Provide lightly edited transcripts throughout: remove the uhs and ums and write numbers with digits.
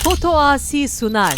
Foto Asi sunar.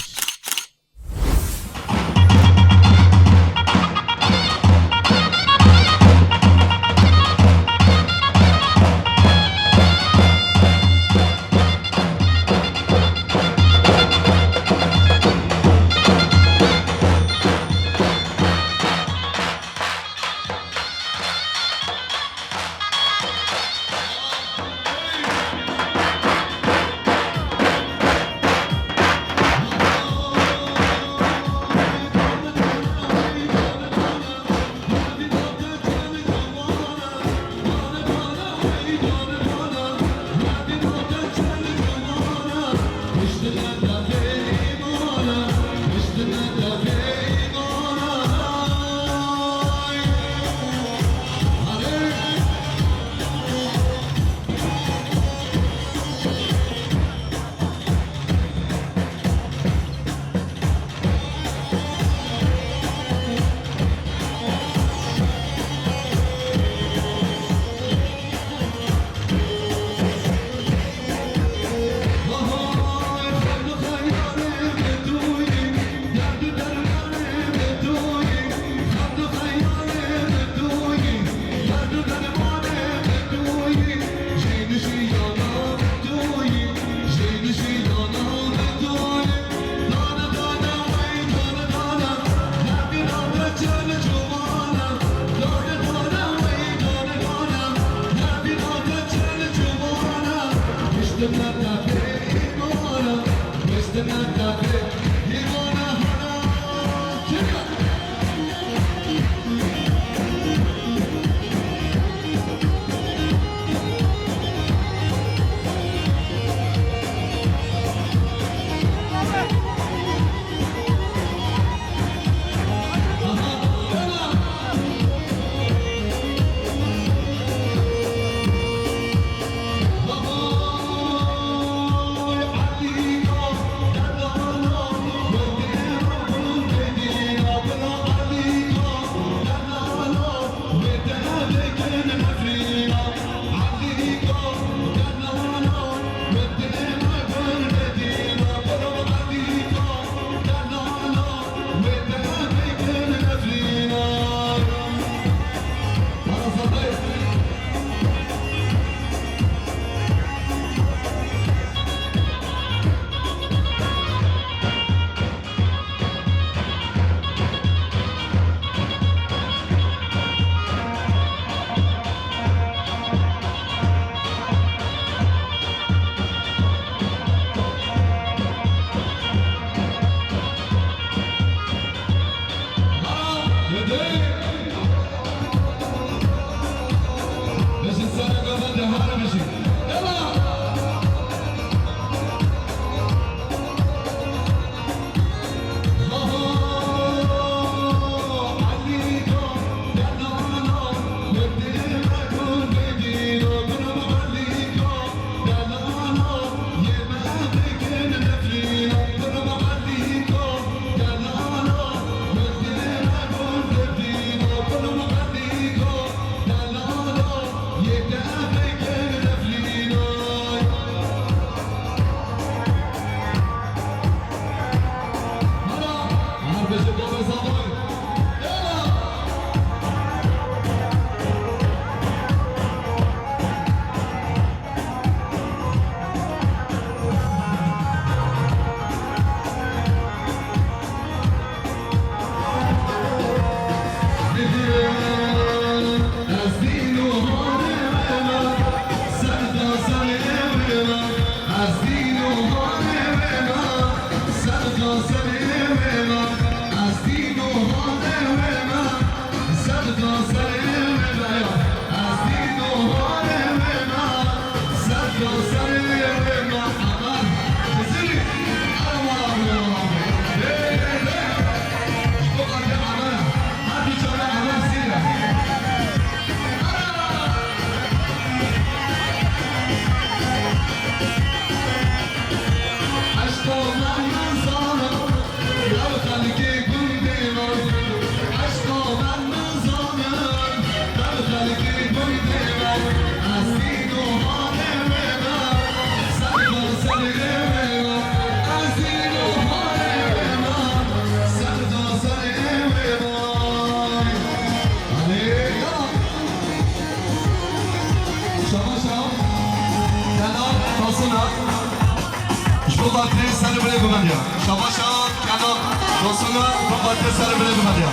Batı sarı bile kumanya. Şabaşat kanal dostuna Batı sarı bile kumanya.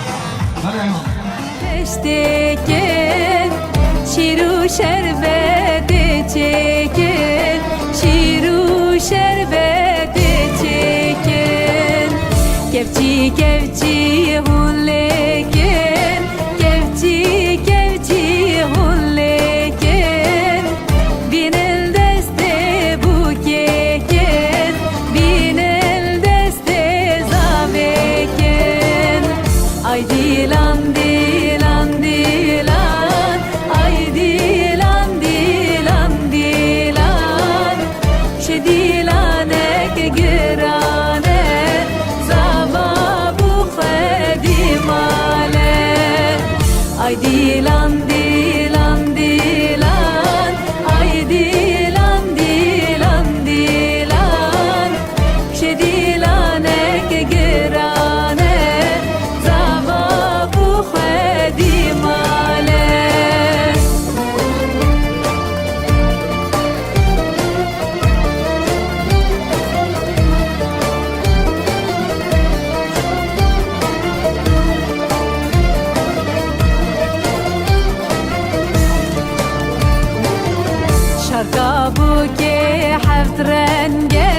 Hadi ayol. Teştekin şiru şerbeti çekin, şiru şerbeti çekin. Kevçi kevçi hullekin, kevçi kevçi hullekin. Binil deste bu kekin, binil deste zavekin. Ay dilan dilan dilan, ay dilan dilan dilan. Şe dilanek girane, zava bu khedimale. Ay dilan dilan dilan, ay dilan dilan dilan. Şe dilanek girane, zava bu khedimale. شركة بوكي حفت رنجة،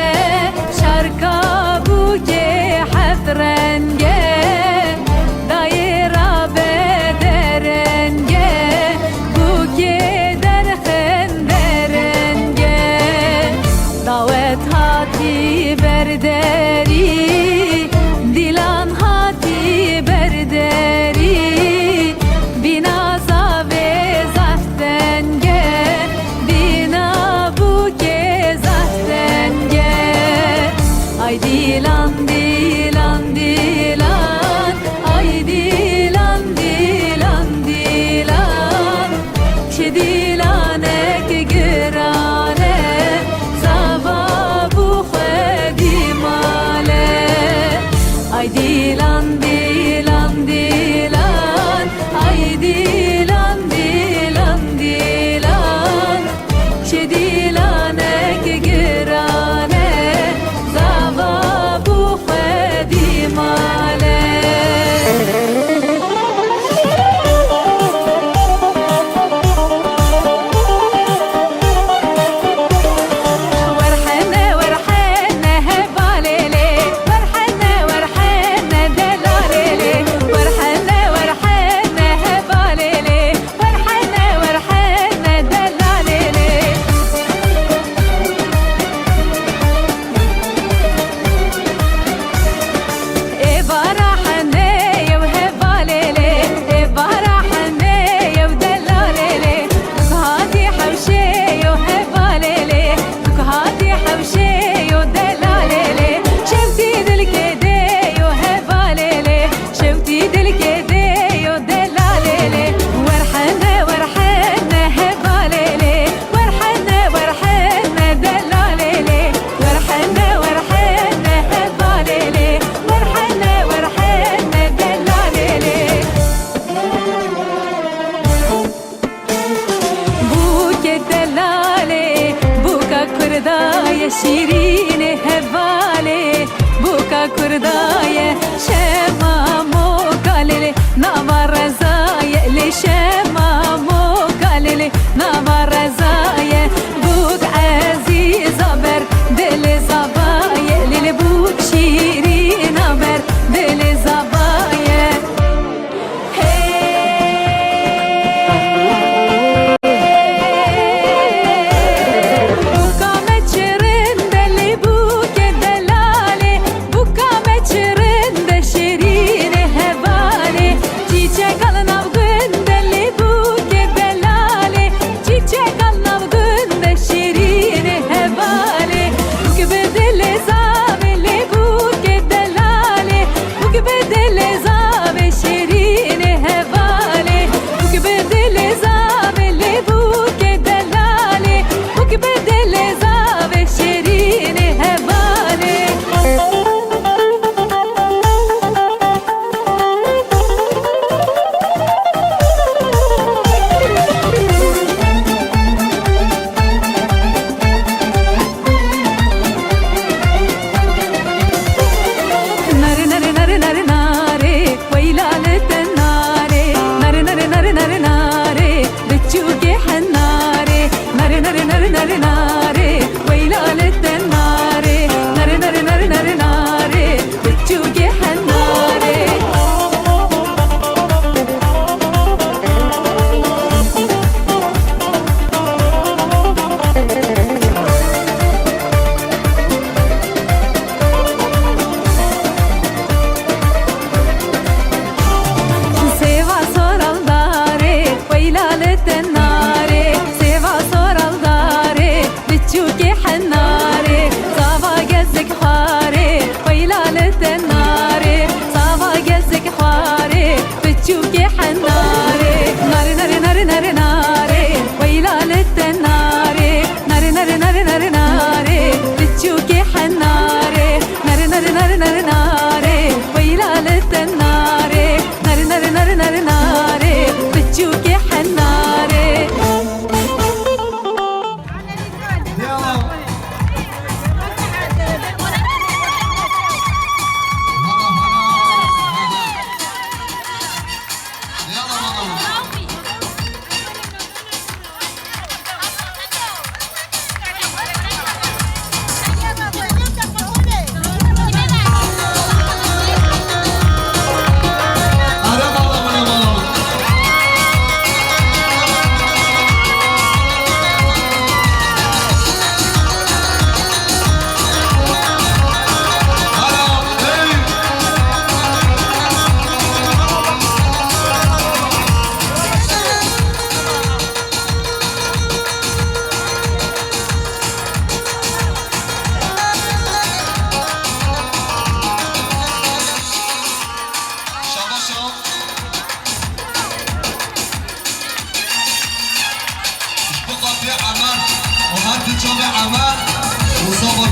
شركة بوكي حفت رنجة. دايرة بدرنجة، بوكي درخن درنجة. دعوت هاتي برداري، دلان هاتي برداري. بنا زاوي زفتنجة، بنا بوكي زفتنجة. Ay dilan dilan dilan, ay dilan dilan dilan. Şe dilanek girane, zava bu khedimale. Ay dilan dilan dilan, ay dilan dilan dilan. Şe dilanek girane, zava bu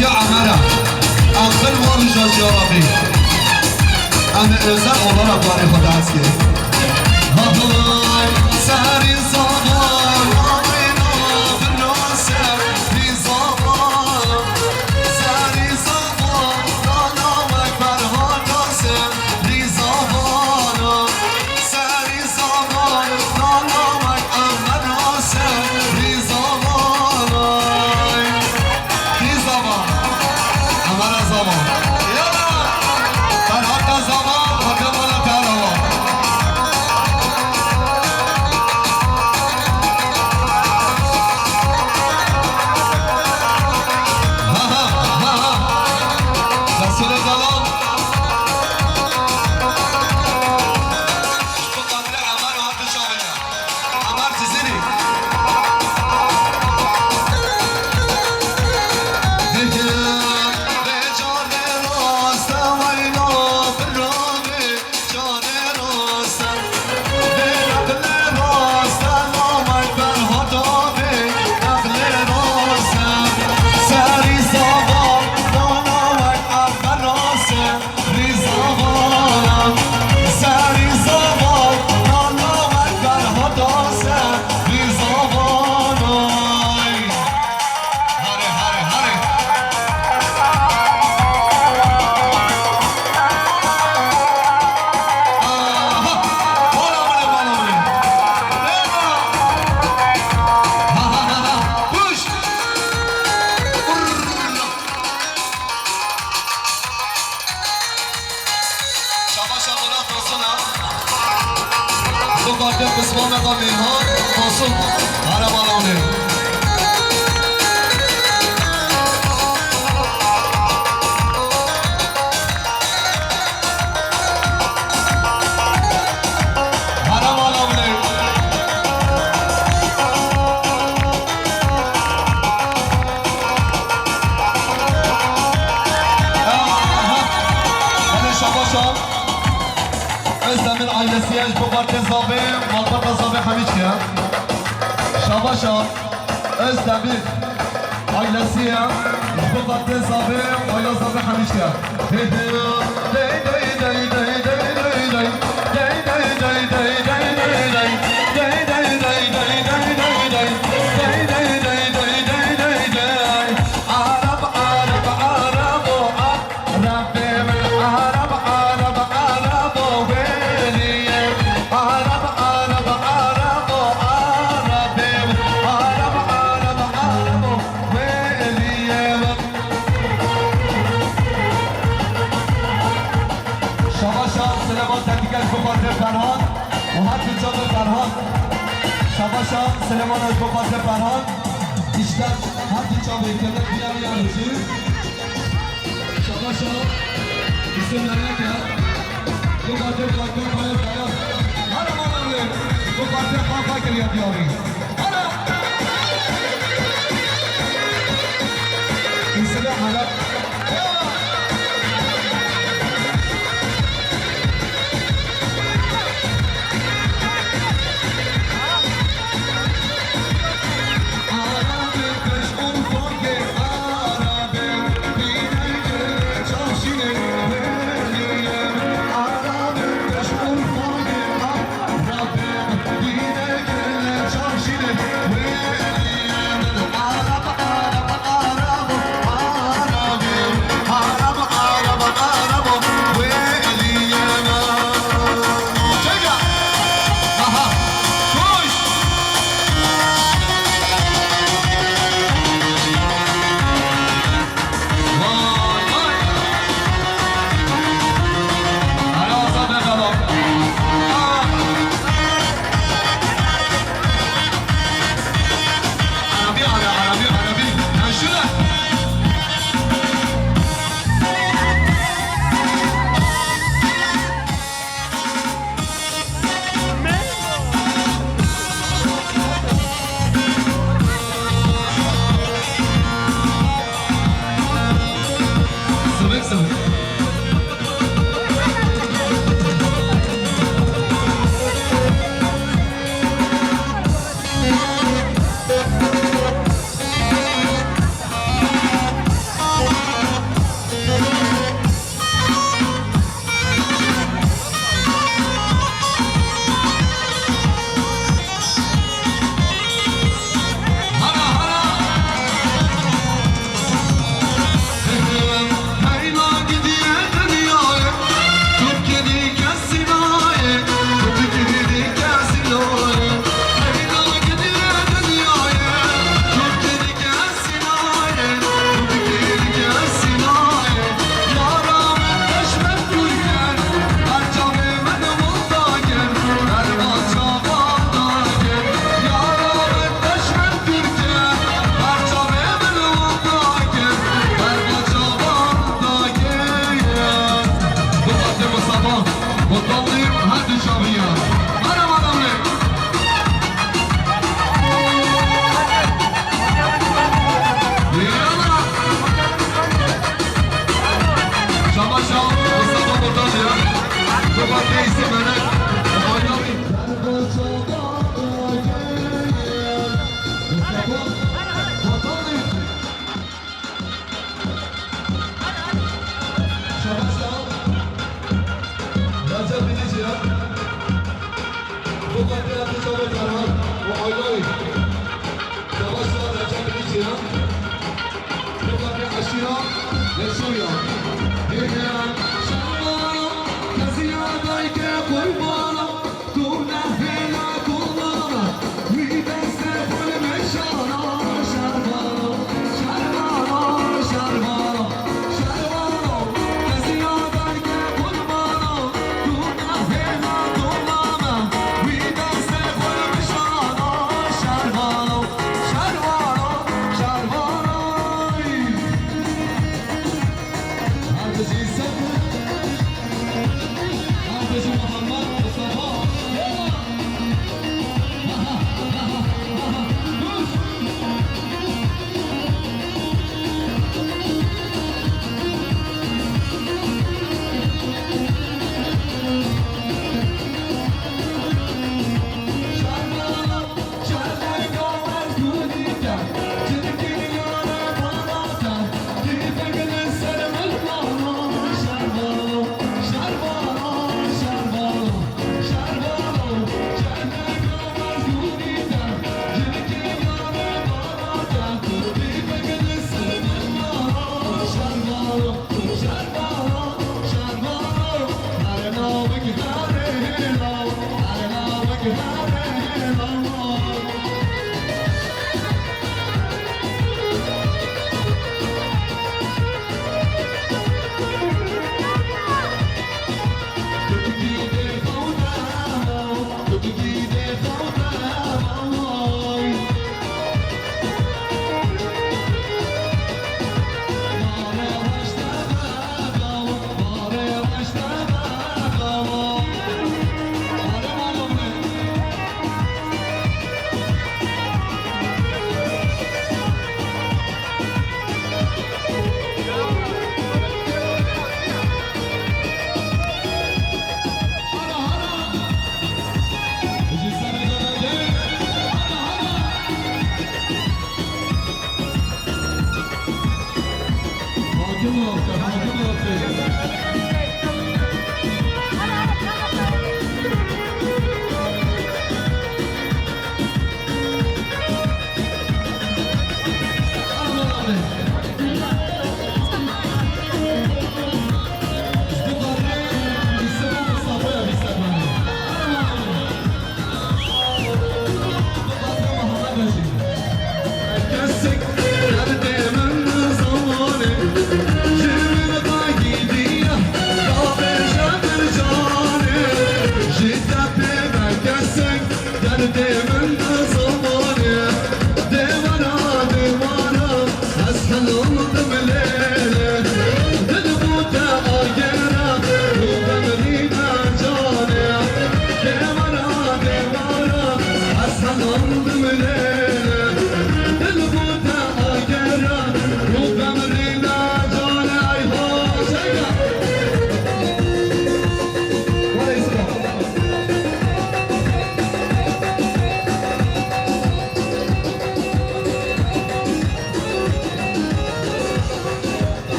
یا عمره اول ما رجاج یا ربی اما ازن اولا را باری خدا هست که سری زمان آمینا بناسم بی زمان سری زمان نانامک برها ناسم بی زمان سری زمان نانامک اما ناسم بی زمان بی زمان اما زمان یالا برها زمان خدا مالا تراوا رسول زمان شو قدر عمر و حد شامله عمر تزنی به جان راستم اینا برامه جان راستم به نقل راستم آمد برها داده نقل راستم سری زبان نانامک اول راستم ریزابانم سری زبان نانامک برها داستم ریزابانم هره هره هره بالا بله بالا بله پوش شباش الله توصلنا تو قدم قسمان مقامی ها توصل هره بالا بله هره بالا بله بله شباش از زمین عیلسیش بقارت زابه مالبات زابه همیش که شباش از زمین عیلسیه بقارت زابه آیا زابه همیش که دی دی دی دی دی دی دی فرهاد و هر کجا به فرهاد شباشا سلیمان از بخاطر فرهاد بیشتر هر کجا به اکتبه بیاری یارشی شباشا اسم نریا کرد بخاطر فرهاد باید باید هر مانوله بخاطر خواهد کلیه بیاری این سبه حالت لسوريا هي شمالة كزيادة قربانة كنا فينا كلنا وإذا سافر مشانا شربانة شربانة شربانة شربانة كزيادة قربانة كنا فينا كلنا وإذا سافر مشانا شربانة شربانة شربانة هذا سفر هذا محمد مصطفى يلا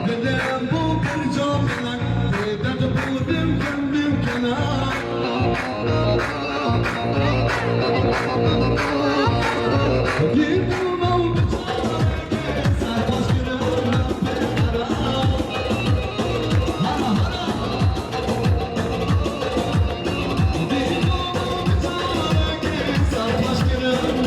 Dilim bu bir camdan Teydet bu dimken kenar Gidin ol bir çare Sarhoş gülüm Gidin ol bir çare Sarhoş gülüm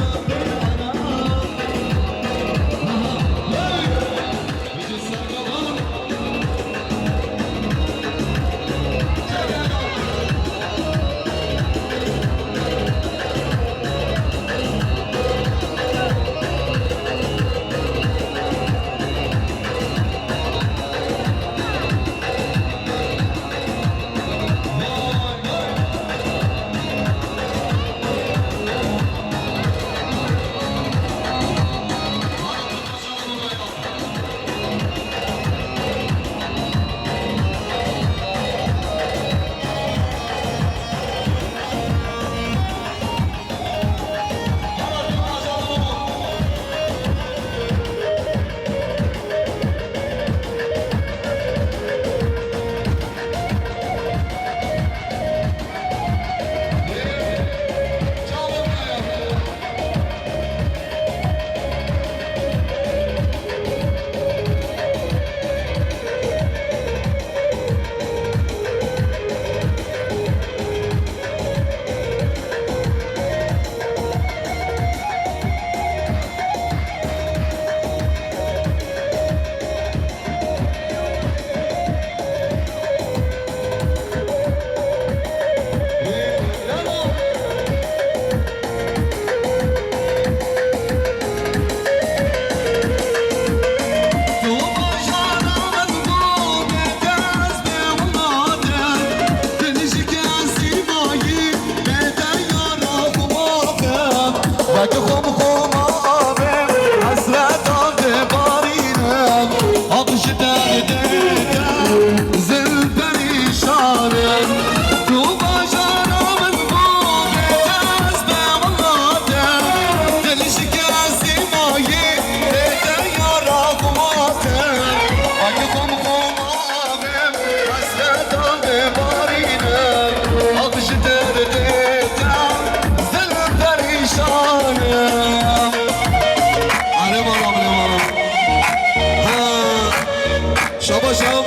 Şabaşam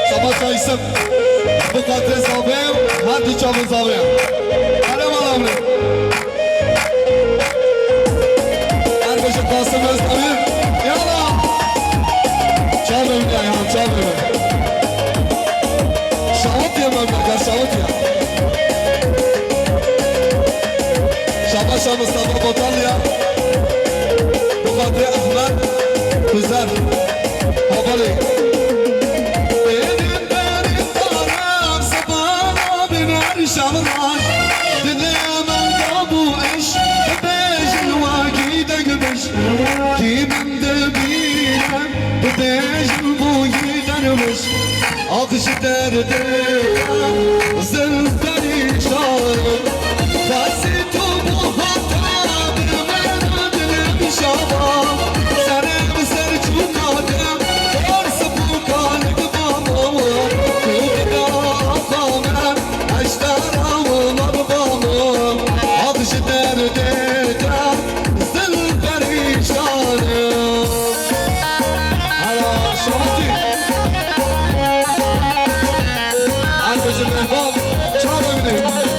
Şabaşa isim Bu kadri zabim Her düçamın zabim Alem alamri Erbeşim Kasım Özlemim Yalla Çalmayın ya yanım çalmayın Şahut ya memleket şahut ya Şabaşa Mustafa Botalya Kadri Ahmet Güzel Habari Benim tarım Sabah biner şamlar Dilim elde bu iş Bejin vakide gübeş Kimin de bilem Bejin bu gidermiş Akışı derdi Zülferi şarım Basit bu hata Şaba, sarım sarıcı kadem, varsa bu kalp bana, kudda akamem, aştaram arbamım, akışı derdeden, zülferi şanım. Hala şahdi, arkadaşım efendim, çağırın beni.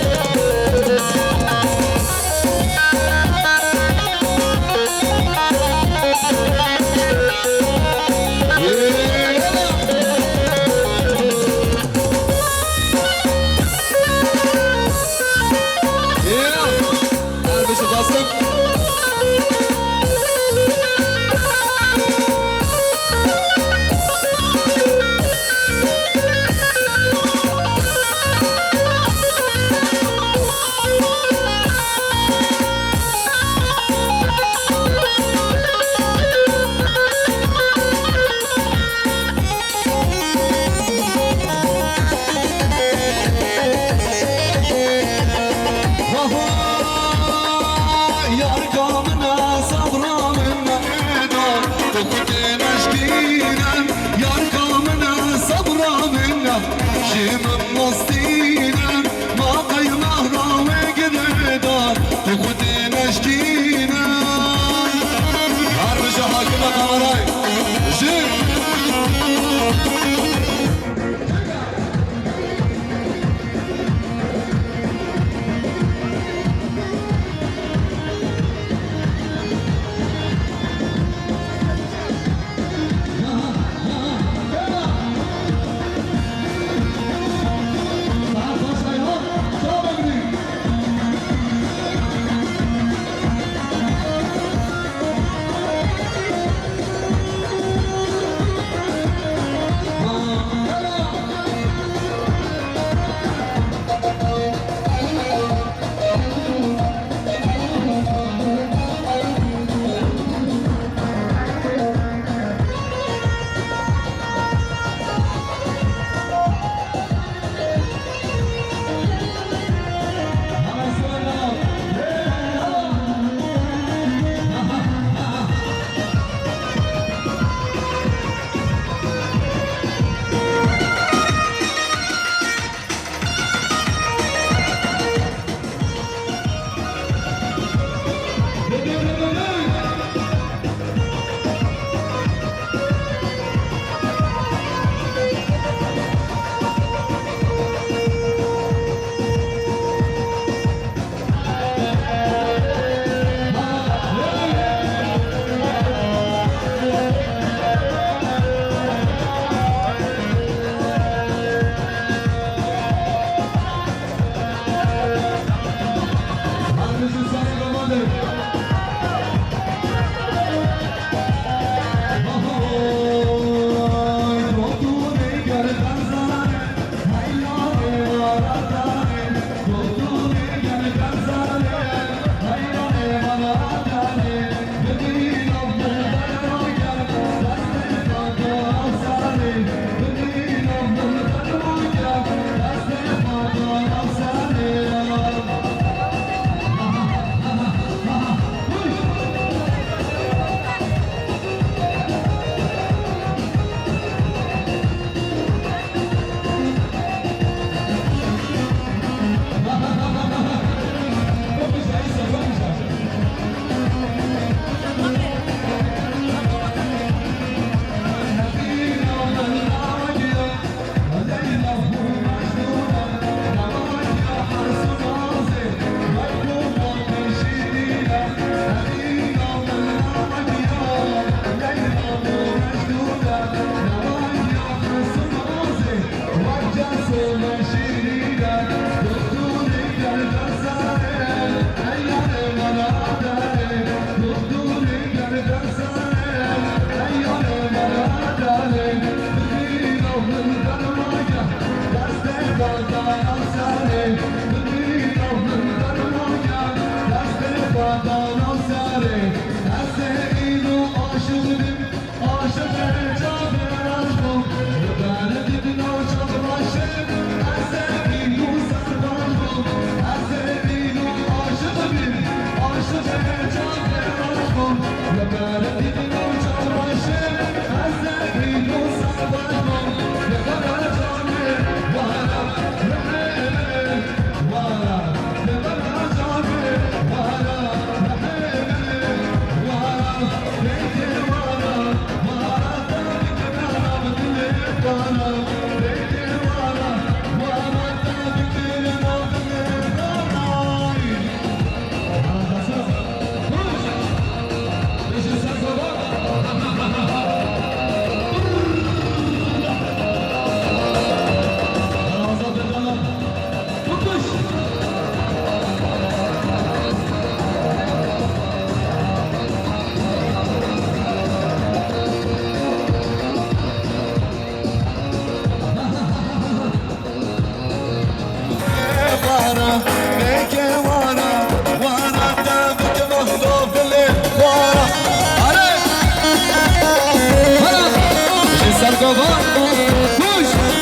ماشي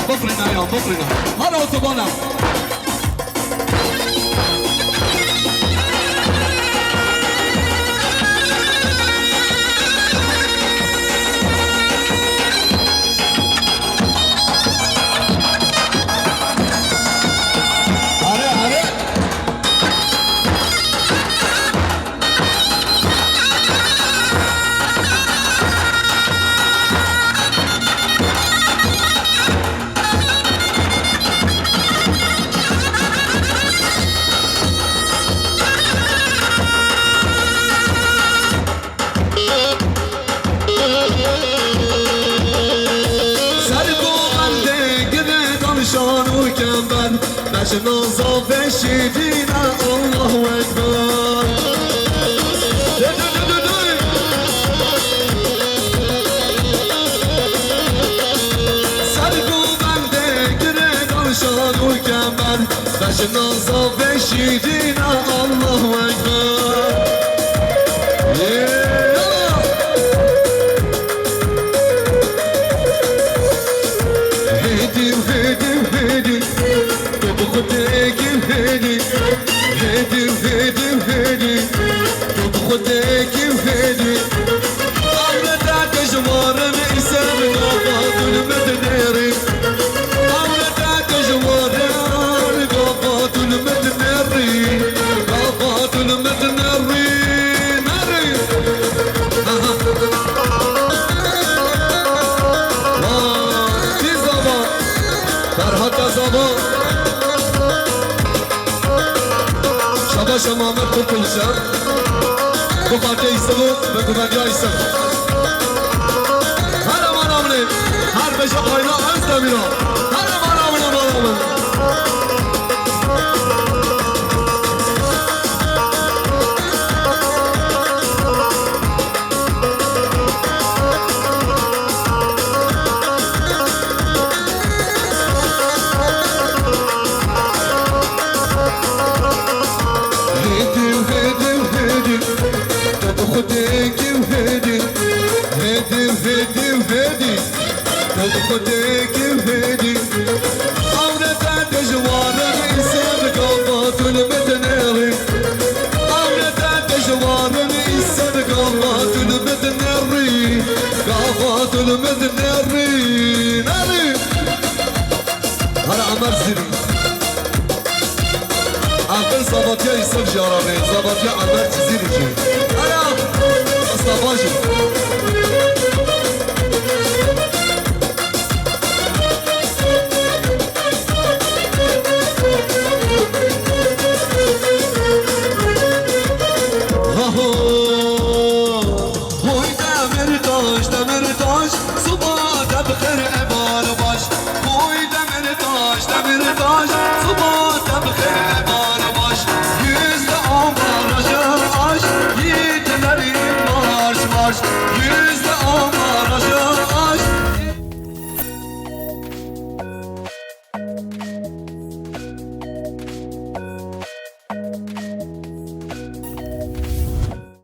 بفرنا يا بفرنا هلا وصبانا شان و کمبر نشناس آفشیدین الله اکبر سرگو بنده گره شان و کمبر نشناس آفشیدین الله اکبر شباش امامت بکنشم بفاته ایستمو بگو بگی ایستم هر امان آمنه هر بشه قاینا از دمینا هر امان آمنه امان آمنه خودك وهدي عودة جوارك يسب قلبات المدنري عودة جوارك يسب قلبات المدنري قلبات المدنري ناري هلا عمر زيني عقل صباتيا يسب جاربين صباتيا عمر زيني هلا اصطفاجي صبح